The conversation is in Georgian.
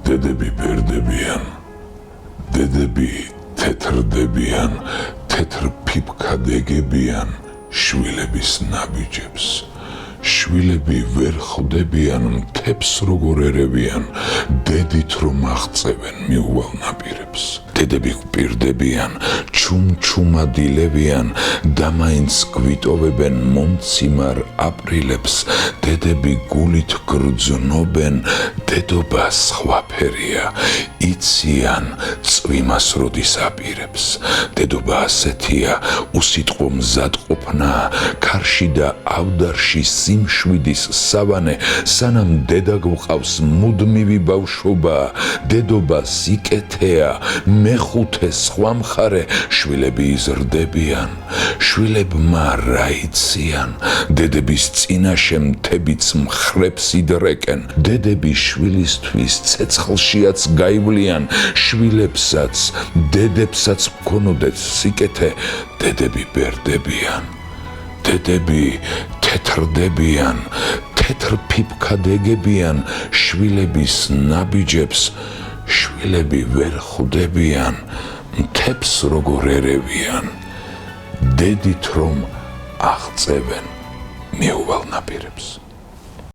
დედები ბერდებიან, დედები თეთრდებიან, თეთრ ფიფქადეგებიან შვილების ნაბიჯებს. შვილები ვერ ხვდებიან, მთებს როგორ ერევიან, დედით რომ აღწევენ მიუვალ ნაპირებს. დედები გვპირდებიან, ჩუმჩუმად ილევიან და მაინც გვიტოვებენ მომციმარ აპრილებს. დედები გულით გრძნობენ, დედობა სხვაფერია, იციან წვიმას როდის აპირებს. დედობა ასეთია, უსიტყვო მზადყოფნა, ქარში და ავდარში სიმშვიდის სავანე, სანამ დედა გვყავს მუდმივი ბავშვობა. დედობა სიკეთეა, მეხუთე სხვა მხარე, შვილები იზრდებიან, შვილებმა რა იციან, დედების წინაშე მთებიც მხრებს იდრეკენ, დედები შვილისთვის ცეცხლშიაც გაივლიან, შვილებსაც, დედებსაც მქონოდეთ სიკეთე, დედები ბერდებიან, დედები თეთრდებიან, თეთრ ფიფქადეგებიან შვილების ნაბიჯებს. შვილები ვერ ხვდებიან, მთებს როგორ ერევიან, დედით რომ აღწევენ მიუვალ ნაპირებს.